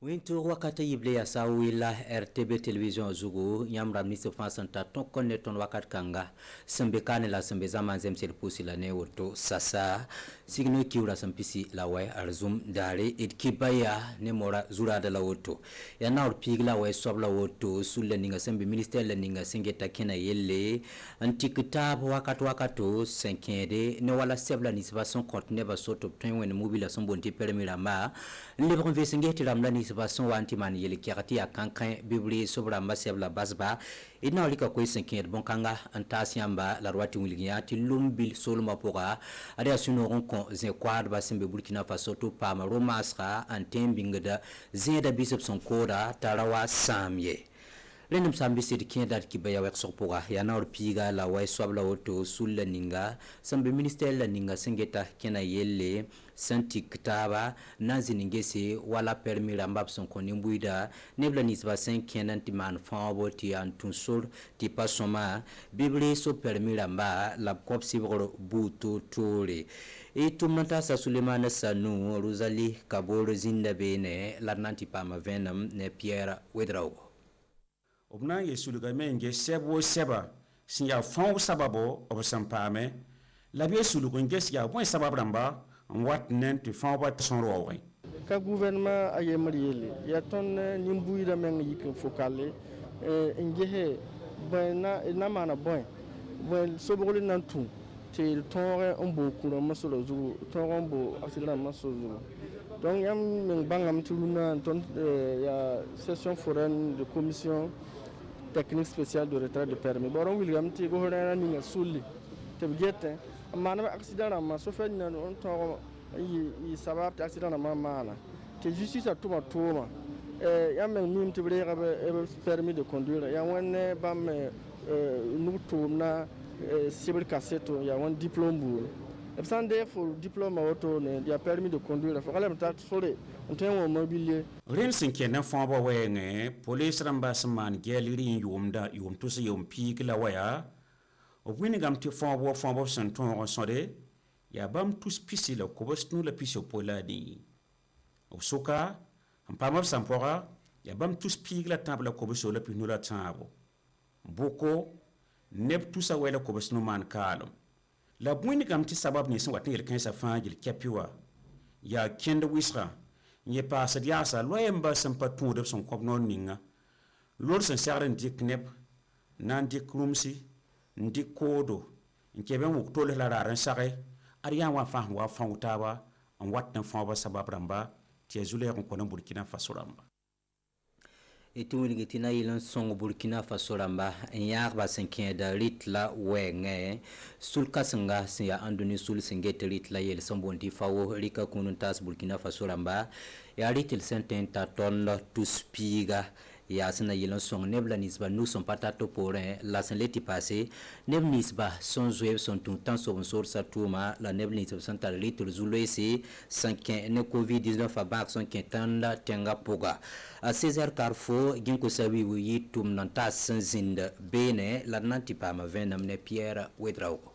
Wintu wakati yible ya sawila RTB television zugu nyamra ministre fansanta ton konne ton wakat kanga sembe kane la sembe zaman zemsel pusi la ne woto sasa signo kiura sampisi la way arzum dare it kibaya ne mora zura da la woto ya naur pigla way sobla woto sulle ninga sembe ministère la ninga singeta kena yelle antikitab wakato senkede ne wala sebla ni façon contene ba soto tin wen mobile son bonti permis ma le bon vesingeti ramla ni façon wantiman yele kirati akankan bibli sobra masebla basba ina lika ko senkede bon kanga antasiamba la rwati wilgiati lumbil solma poga ada suno kon ze kwad ba sembe Burkina Faso to pama romasra antembingda zeda bisop son koda tarawa samye lenum sambi sedi kenda ki baya wek sopoga ya na piga la way swabla woto sulla ninga sambe ministère la ninga sengeta kena yelle santi kitaba nazi ningese wala permis rambab son konimbuida nebla nisba 5 kenan timan fabo ti antun sur ti pasoma bible so permis ramba la kop sibro buto tore e tumanta sa Sulemana Sanu Rosalie Kaboro zinda bene la nanti pama venam ne Pierre Wedraogo obna yesuluga menge sebo seba sinya fon sababo obasampame la bi sulugo nges ya bon sababramba wat nen te fon wat son rowe ka gouvernement aye mariele ya ton nimbuira men yikin fokale ngehe bana na mana bon sobogoli nantu te tonre ombo kuro masolo zu tonro asila masolo donc yam men bangam tuluna ton ya session foraine de commission technique spéciale de retrait de permis boron William ti go horana ni sulli te bigete manama accident ma so fe ni on to yi sabab ta accident ma mana te justice a tuma ya men mim te brega permis de conduire ya wonne bam nu tumna civil cassetto ya won diplôme bu absande for diplôme auto ne ya permis de conduire fa kala ta sore on mobile ren sin kenan fon ba wayenge police ramba sman geliri yumda yum to se yum pik la waya o wini gam te fon bo san ton sore ya bam tous pisi la ko bosnu la pisi poladi o soka am pamab sampora ya bam tous pik la table ko boso la pinu la tabo boko neb tout sa wela ko bosnu man kalum la wini gam te sabab ni sin watin yel sa fangil kepiwa ya kende wisra nye pasa diasa loyemba sampa tude son kopnon ninga lor sen saren dik nep nan dik rumsi ndik kodo nkebe mu tole la ran sare ariya wa fa utawa on watna fa ba sabab ramba tie zule ko kono Burkina Faso ramba etuwingi tina ilan songo Burkina Faso ramba nyar ba senkin da ritla wenge sulka sanga siya andoni sul singete ritla yel sombondi fawo rika kunun tas Burkina Faso ramba ya ritil senten ta ton tuspiga ya sina ilan songo nebla nisba nous son patato porin la sen leti passé neb nisba son jouer son tout temps sur sor sa tuma la neb nisba santa ritil zulesi sankin ne covid 19 abak son kentanda tenga poga a César Carrefour ginko sawi wi tum nan ta sanzinda bene la nanti pama venam ne Pierre Wedraogo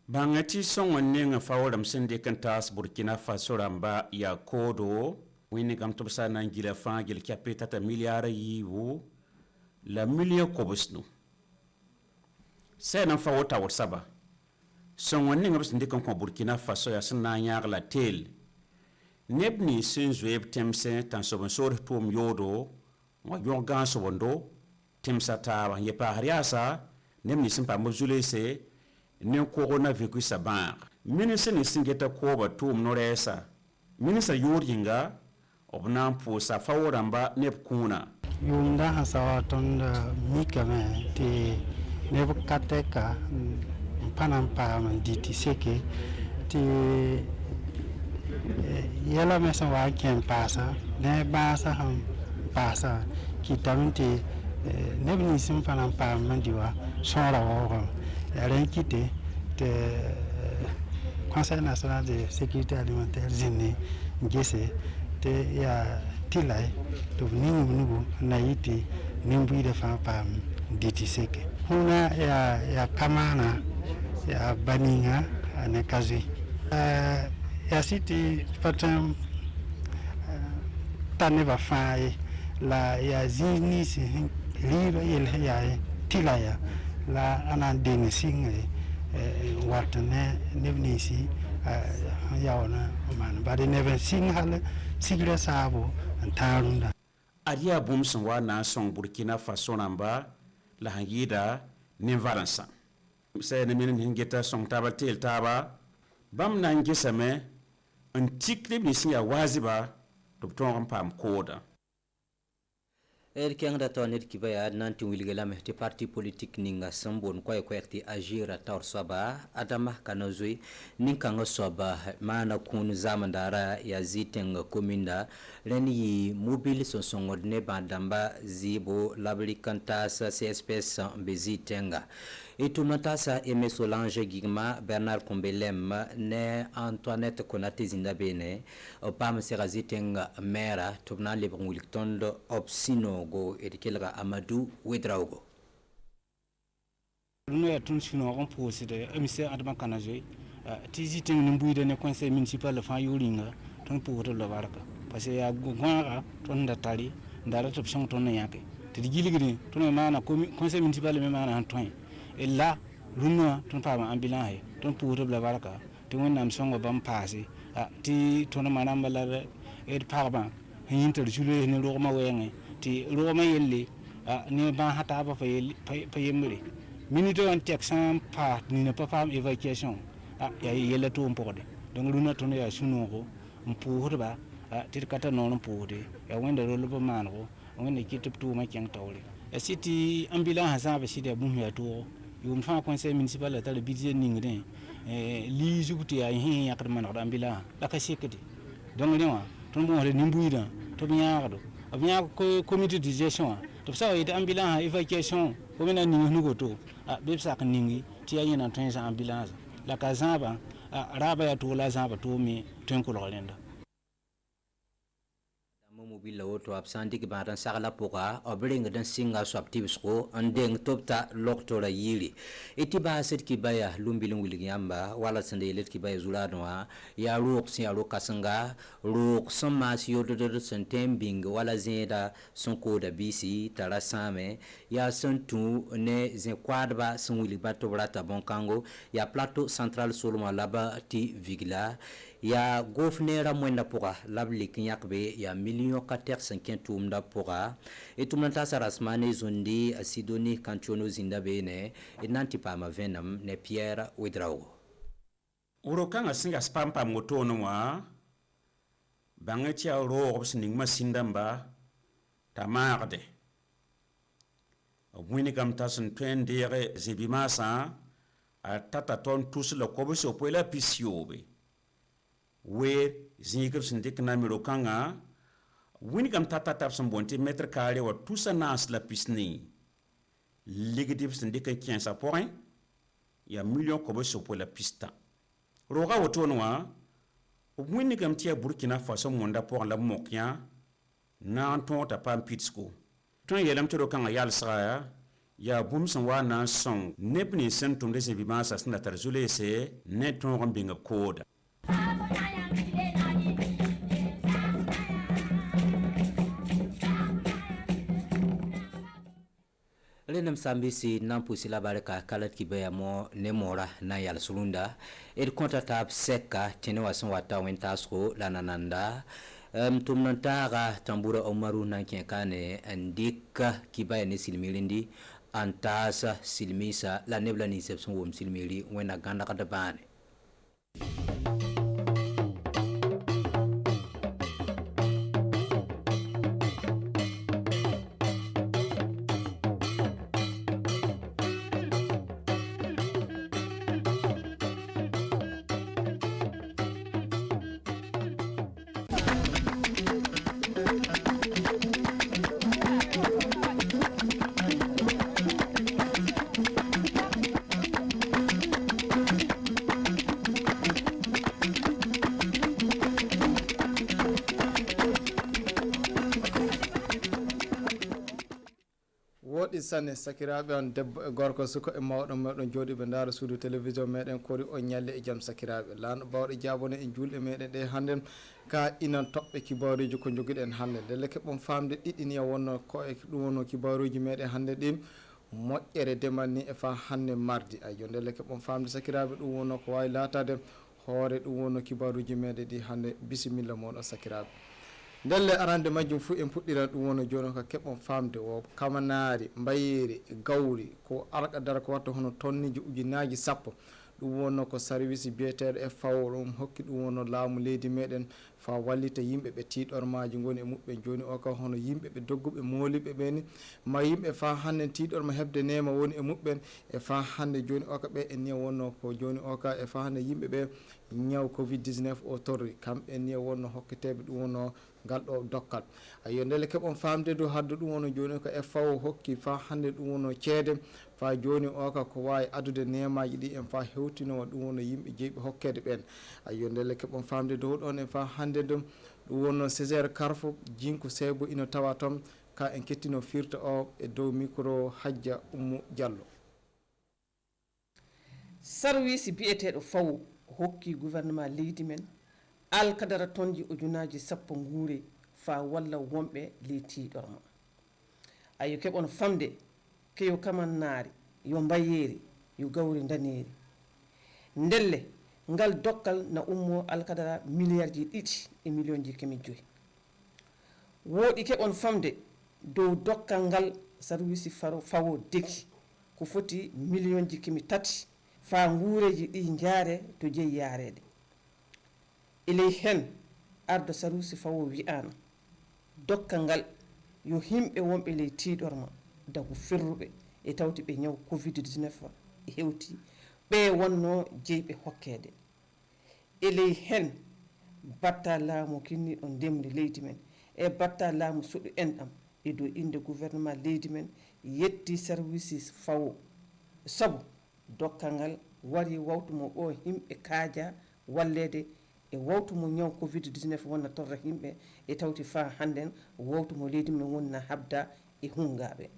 bangati son wanne nga faworam sende kantas Burkina Faso ramba ya kodo wini gam to sa nan gila fa gil kapeta ta miliara yiwo la milio kobosnu sena fa wota saba son wanne nga sende kan ko Burkina Faso ya sanna nyaar la tel nebni sin zweb temse tan so sor tum yodo wa yonga so wondo temsa ta ye pa hariasa nebni sin pa mozulese ne coronavirus sabar ministre ni singeta ko ba tum noresa ministre yoringa obna po sa faworamba neb kuna yumda hasawa ton mikame te neb kateka panampa man diti seke te yela mesa wa ken pasa ne basa ham pasa kitamte nebni sim fanam pa mandiwa sora wo ren kite te Conseil national de sécurité alimentaire zini ngese te ya tilai to ningu naiti nimbu de fa pa diti seke huna ya kamana ya baninga ne kazi ya city patam tane ba faaye la ya zini si riba yel ya tilaya la anan ding sing watne nevni si yaona man ba de never sing hal sigla sabo antarunda adia bum san wa na son Burkina Faso namba la hangida ne varansa sai ne min hingeta son taba tel taba bam na ngisame un tikle ni siya waziba to ton pam koda Keng da ton ki baya nanti wilgela mehti parti politique ninga sambon ko ti ajira tor soba adama kanozui ninka soba mana kun zamandara ya zitenga kominda leni mobile sonsongodne bandamba zibo labli kantasa CSPS bezitenga etumatasa Aimé Solange Gigma Bernard Kombelem ne Antoinette Konate Zindabene pam serazitenga mera tubna le bangulitondo opsino go edikelga Amadou Wedraogo no ya tun sino on posi de MC Adama Kanaje tiziting nimbuide ne conseil municipal fa yuringa ton pour le baraka parce que ya gwara ton da tali ndara to psion ton yake te giligiri ton mana conseil municipal me mana antoine et là l'une ton pas ambulance ton pour le baraka te wonnam songo bam passé ti ton mana mbala et parba hinter jule ne roma wenge ti roma yelle ne ba hata ba fa yemre minute on tek sans pas ni ne pas fam évacuation ya yelle tomporde donc l'une ton ya sunoko pour ba ti kata non pour de ya wende ro lo manro wende kitop to ma kyang tawle city ambulance ha ba sidi bum ya to yum fa conseil municipal la le budget ningre li jubuti ya hin yakar man ambulance la ka sekati donc lewa ton bon re nimbuida to nyaado abnya ko comité de gestion to sa ite ambulance évacuation ko mena ni nugo to be sa kan ningi ti ya yana ton sa ambulance la ka zaba raba ya to la zaba to mi ton ko lenda mobile auto absenti ki baran sagala poka obring dan singa swaptibsko andeng topta loktora yili itiba set ki baya lumbilung wilgamba wala sande let ki baya zuladwa ya ruq si alo kasanga ruq sama si yododo sentembing wala zeda sonko da bisi tara same ya sentu ne zen kwadba son wilibato brata bonkango ya plateau central soloma laba ti vigla ya gofnera mwenda poka labli kinyakbe ya million 450 tumda poka etumnata sarasmane zondi asidoni kanchono zindabene enanti pama venam ne Pierre Wedraogo urokanga singa spampa motono wa bangetia ro sning masindamba tamarde obwini kam tasun twendere zibimasa atata ton tous le koboso poela pisiobe we zikir sindik na mirokanga wini kam tata tap son bonti metre carré wa tout ça nas la pisni ligidib sindik 15 point ya million kobo so pour la pista roga wotonwa wini kam tia Burkina Faso monda pour la mokya na ton ta pam pitsko ton yelam to kanga yal sara ya bum son wa na son nepni sentum de sebima sa sna tarzule se neton rombinga code Lenam sambisi nampusi la baraka kalat ki baya mo nemora na yal sulunda el konta tab seka tene wasan wata wentasko la nananda tumnantara tambura Omaru na kane andika ki baya ne silmirindi antasa silmisa la nebla ni sepson wom silmiri wena ganda kadabane woɗi sanne sakiraɓe on debbo e gorko suko e mawɗo meɗen jooɗi ɓe ndaara suudu télévision meɗen kori o ñalle e jaam sakiraɓe laano bawɗo jabone e julɗe meɗen ɗe hannde ka inan toɓɓe kibaruji ko joguiɗen hannde ndelle keɓon famde ɗiɗɗiniya wonno ko e ɗum wonno kibaruji meɗen hannde ɗin moƴƴere demal ni e fa hannde mardi ayo ndelle keɓon famde sakiraɓe ɗum wonno ko wawi latade hoore ɗum wonno kibaruji meɗen ɗi hannde bisimilla moɗon sakiraɓe ndelle arande majjum fuu en puɗɗiran ɗum woni joni ko keɓon famde o kamanari mbayeri gawri ko alqadara ko watta hono tonniji ujunnaji sappo ɗum wonno ko service biyeteɗo e fawo ɗum hokki ɗum wonno laamu leydi meɗen fa wallita yimɓeɓe tiɗormaji goni e muɓɓe joni o kam hono yimɓeɓe dogguɓe moliɓe ɓeni ma yimɓe fa hande tiɗorma hebde nema woni e muɓɓen e fa hande joni o ka ɓe en niya wonno ko joni o ka e fa hande yimɓeɓe ñaw covid 19 o torri kamɓe niya wonno hokketeɓe ɗum wonno ngal ɗo dokkal ayo ndele keɓon famde do hadde ɗum wonno joni ko e fawo hokki fa hande ɗum wonno ceede fa joni o ka ko wawi adude nemaji ɗi en fa hewtinowa ɗum wonno yimɓe jeeɓi hokkede ɓen ayo ndele keɓon famde dow ɗon en fa hande ɗum wonno Césaire Carfo jinko seybo ina tawa toon ka en kettino firta o e dow micro Hadja Oumou Diallo. Service biyeteɗo fawo hokki gouvernement leydi men alkadara tonji ujunaji sappo nguure fa walla wonɓe ley tiɗorma ayo keɓon famde keyo kamannaari yo mbayeri yo gawri daneri ndelle ngal dokkal na ummo alkadara milliard ji 2 e million ji kemi 5 woɗi keɓon famde dow dokkal ngal service fawo deki ko foti million ji kemi 3 fa nguureji ɗi jaare to jeeyi yaarede iley hen ardo service fawo wi'ana dokkal ngal yo himɓe wonɓe ley tiɗorma dagu ferruɓe e tawti ɓe ñaw covid 19 e hewti ɓe wonno jeyɓe hokkede eley hen batta laamu kinniɗo ndemri leydi men e batta laamu suɗu enɗam e dow inde gouvernement leydi men yetti service fawo saabu dokkal ngal wari wawtumo o himɓe kaaja wallede e wawtumo ñaw covid 19 wonna torra yimɓe e tawti fa hannden wawtumo leydi men wonna habda e hungaɓe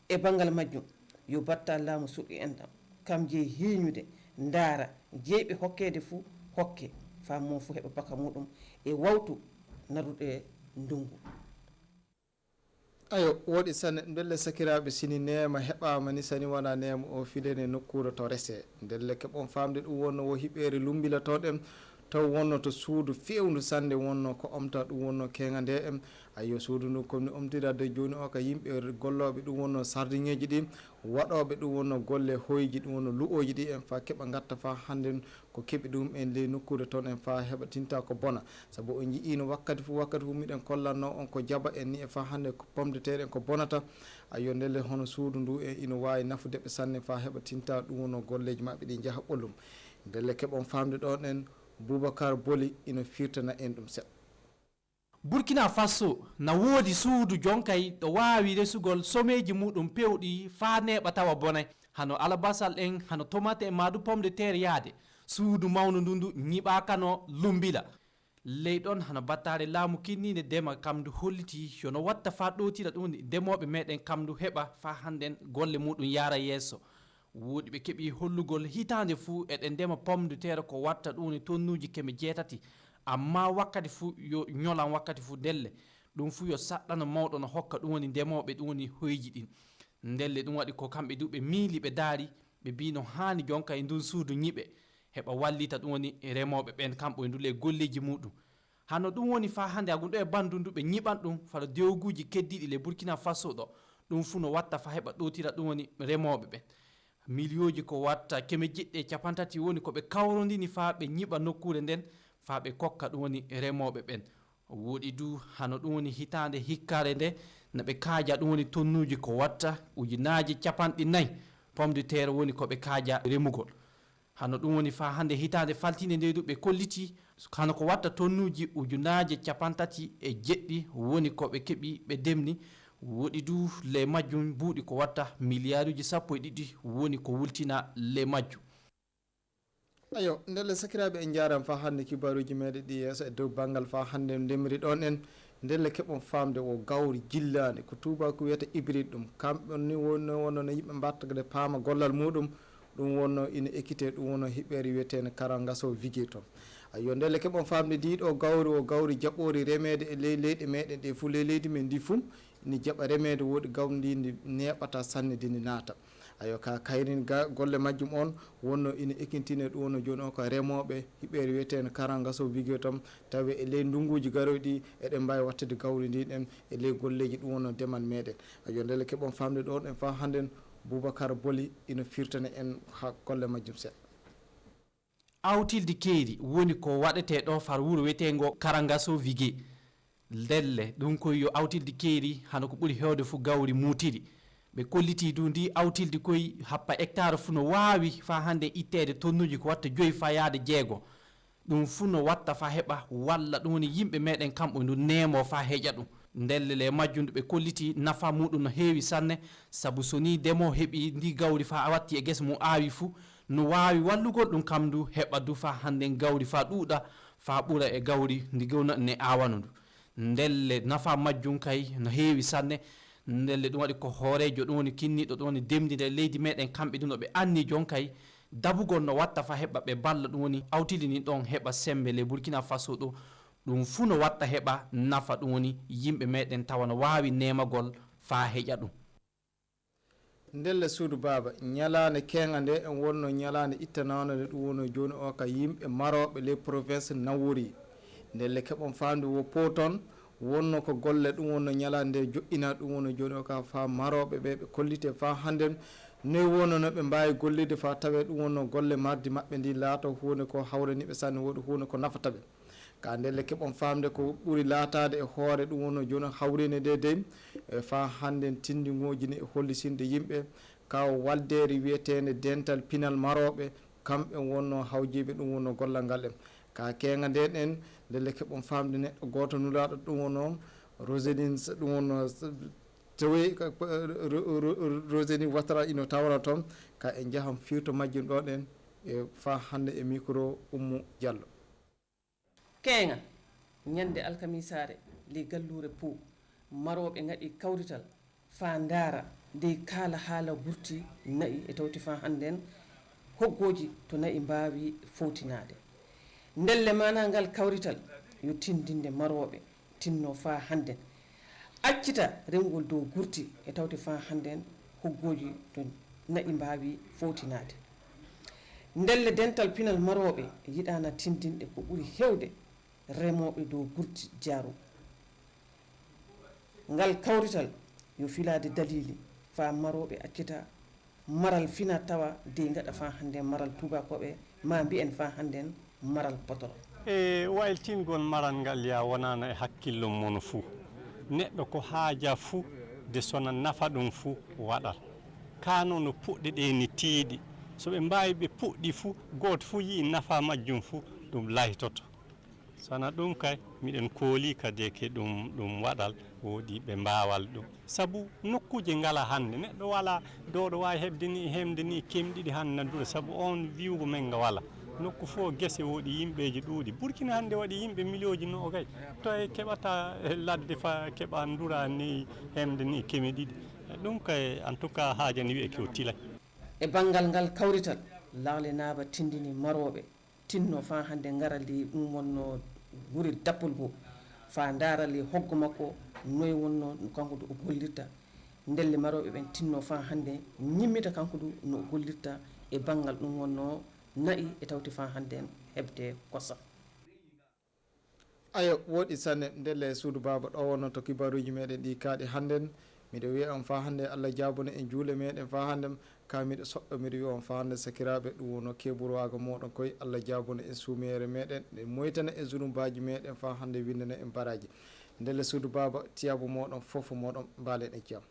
e banggal majjum yo batta laamu suɗɗi enɗam kam jeeyi hiiñude ndaara jeyɓe hokkede fuu hokke fa mo fuu heɓa baka muɗum e wawtu naruɗe ndungu ayo woɗi sanne ndelle sakiraɓe sini nema heɓama ni sani wona nema o filene nokkure to rese ndelle keɓon famde ɗum wonno wo hiɓere lumbila toɗen taw wonno to suudu fewdu sande wonno ko omta ɗum wonno kenga nde en ayo suudu ndu komni omtirade joni o ka yimɓe golloɓe ɗum wonno sardingeji ɗi waɗoɓe ɗum wonno golle hoyji ɗum wonno lu'oji ɗi en fa keɓa gatta fa hande ko keeɓi ɗum en ley nokkude toon en fa heɓa tinta ko bona saabu on jiino wakkati fu miɗen kollanno on ko jaba en ni e fa hande ko pomme de terre en ko bonata ayo ndelle hono suudu ndu en ina wawi nafudeɓe sanne fa heɓa tinta ɗum wonno golleji mabɓe ɗi jaaha ɓollum ndelle keɓon famde ɗon en Boubacar Boli ina firtana en ɗum seɗɗa. Burkina Faso na woodi suudu jonkay ɗo wawi resugol someji muɗum pewɗi fa neɓa tawa bonay hano alabasal en hano tomate e madu pomme de terre yaade suudu mawnu ndundu ñiɓakano lumbila leyɗon hano battare laamu kinnide dema kamdu holliti yono watta fa ɗotira ɗum ndemoɓe meɗen kamdu heɓa fa hannden golle muɗum yara yesso woodi ɓe keeɓi hollugol hitande fuu eɗen ndema pomme de terre ko watta ɗum ni tonnuji keme 7 amma wakkati fuu yo ñolan wakkati fuu ndelle ɗum fuu yo saɗɗano mawɗo no hokka ɗum woni ndemoɓe ɗum woni hoyji ɗin ndelle ɗum waɗi ko kamɓe du ɓe miili ɓe daari ɓe mbino hani jonka e ndun suudu ñiɓe heɓa wallita ɗum woni remoɓe ɓen kamɓe e ndule golleji muɗum hano ɗum woni fa hande agun ɗo e bandu ndu ɓe ñiɓan ɗum fala dewguji keddiɗi le Burkina Faso ɗo ɗum fuu no watta fa heɓa ɗotira ɗum woni remoɓe ɓen milioji ko watta keme jeɗɗe 30 woni ko ɓe kawrodini fa ɓe ñiɓa nokkure nden fa ɓe kokka ɗum woni remoɓe ɓen woɗi du hano ɗum woni hitande hikkare nde no ɓe kaaja ɗum woni tonnuji ko watta ujunaji 4 pomme de terre woni ko ɓe kaaja remugol hano ɗum woni fa hande hitande faltinde nde du ɓe kolliti hano ko watta tonnuji ujunaji 37 woni ko ɓe keeɓi ɓe demni woɗi du le majjum buuɗi ko watta milliarduji 12 woni ko wultina le majjum ayo ndelle sakiraɓe en jaram fa hande kibaruji meɗe ɗi yesso e dow banggal fa hande ndemri ɗon en ndelle keɓon famde o gawri jillani ko tubako wiyata hybride ɗum kamɓe ni wonno no yimɓe mbattagade paama gollal muɗum ɗum wonno ina ekkite ɗum wonno hiɓɓere wiyetene karangaso vigue toon ayo ndelle keɓon famde ndiɗo o gawri jaɓɓori remede e leydi meɗen ɗe fuu leydi men ndi fuu ni jaɓa remede woɗi gawri ndi ndi neɓata sanne dindi naata ayo ka kayrin golle majjum on wonno ina ekkintine ɗum wonno joni o ko remoɓe hiɓɓere wiyetene karangaso vigue tom tawi e ley ndunguji garoy ɗi eɗen mbawi wattude gawri ndi ɗen e ley golleji ɗum wonno deman meɗen ayo ndelle keɓon famde ɗon en fa hannden Boubacar Boli ina firtane en ha golle majjum seeɗa awtilde keeri woni ko waɗete ɗo far wuuro wiyetengo karangaso vigue ndelle ɗum koy yo awtilde keeri hano ko ɓuuri hewde fo gawri muutiri ɓe kolliti du ndi awtilde koye happa hectare fuu no wawi fa hande ittede tonnuji ko watta 5 fa yaade 6 ɗum fuu no watta fa heɓa walla ɗum woni yimɓe meɗen kamɓe ndu nemo fa heƴa ɗum ndelle le majjunde ɓe kolliti nafa muɗum no heewi sanne saabu so ni ndemo heeɓi ndi gawri fa a watti e guesa mum awi fuu no wawi wallugol ɗum kam ndu heɓa du fa hande gawri fa ɗuuɗa fa ɓuura e gawri ndi gawna ne awano ndu ndelle nafa majjum kay no heewi sanne ndelle ɗum waɗi ko hoorejo ɗum woni kinniɗo ɗum woni demdide leydi meɗen kamɓe ɗum no ɓe anni jon kay dabugol no watta fa heɓa ɓe balla ɗum woni awtili ni ɗon heɓa sembe le Burkina Faso ɗo ɗum fuu no watta heɓa nafa ɗum woni yimɓe meɗen tawa no wawi nemagol fa heƴa ɗum ndelle suudu baba ñalande kenga nde en wonno ñalande ittanawno ɗum woni joni o ka yimɓe maroɓe les province nawori ndelle keɓon famde wo poton wonno ko golle ɗum wonno ñalande nde joƴƴina ɗum wonno joni o ka fa maroɓe ɓe kollite fa hannden noyi wonno no ɓe mbawi gollide fa tawe ɗum wonno golle mardi mabɓe ndi laata hunde ko hawraniɓe sanne woɗi hunde ko nafataɓe ka ndelle keɓon famde ko ɓuuri laatade e hoore ɗum wonno joni hawrine nde dey fa hannden tindingoji ne e hollisinde yimɓe ka waldere wiyetede dental pinal maroɓe kamɓe wonno hawjiɓe ɗum wonno gollal ngal en ka kenga nden en ndelle keɓon famde neɗɗo goto nulaɗo ɗum wonno Roséline ɗum wonno tawi Roséline Ouattara ino tawra toon ka en jaham firto majjum ɗo ɗen e fa hande e micro Oumou Diallo kenga ñande alkamisare li gallure pou maroɓe gaɗi kawrital fa ndaara nde kaala haala burti nayi e tawti fa hannden hoggoji to nayi mbawi fowtinade ndelle mana ngal kawrital yo tindinde maroɓe tinno fa hannden accita remgol dow gurti e tawti fa hannden hoggoji to nayi mbawi fowtinade ndelle dental pinal maroɓe yiɗana tindinde ko ɓuuri hewde remoɓe dow gurti jaaru ngal kawrital yo filade dalili fa maroɓe accita maral fina tawa de gaɗa fa hande maral tubakoɓe ma mbiyen fa hannden maral potol e wayiltingol maral ngal ya wonana e hakkillo mon fuu neɗɗo ko haaja fuu de sona nafa ɗum fuu waɗal kano no puɗɗe ɗe ni tiiɗi so ɓe mbawi ɓe puɗɗi fuu goto fuu yii nafa majjum fuu ɗum laytoto sana ɗum kay miɗen kooli kadi ke ɗum waɗal woodi ɓe mbawal ɗum sabu nokkuje ngala hannde neɗɗo wala dowɗo wawi hemde ni kemɗiɗi hannde nanduɗo sabu on wiwgo men nga wala nokku fof guese woodi yimɓeji ɗuuɗi Burkina hannde waɗi yimɓe millioji no kay to e keɓata ladde fa keɓa ndura ni hemde ni keme ɗiɗi ɗum kay en tout cas haajani wiye ko tilay e banggal ngal kawrital lawle naaba tindini maroɓe tinno fa hande garali ɗum wonno guri dappol go fa darali hoggo makko noyi wonno kanko du o gollirta ndelle maroɓe ɓen tinno fa hande ñimmita kanko du no gollirta e banggal ɗum wonno nayi e tawti fa hande hebde kosa ayo woɗi sanne ndelle suudu baba ɗo wonno to kibaruji meɗen ɗi kaaɗi hannden miɗo wiya on fa hande Allah jabuna en juule meɗen fa hande ka miɗo soɗɗo miɗo wiya on fa hande sakiraɓe ɗum wono keɓurwaga moɗon koye Allah jabuna en suumere meɗen ɗe moytana en zulumbaji meɗen fa hande windana en baraji ndelle suudu baba tiyabu moɗon foof moɗon mbalen e jaam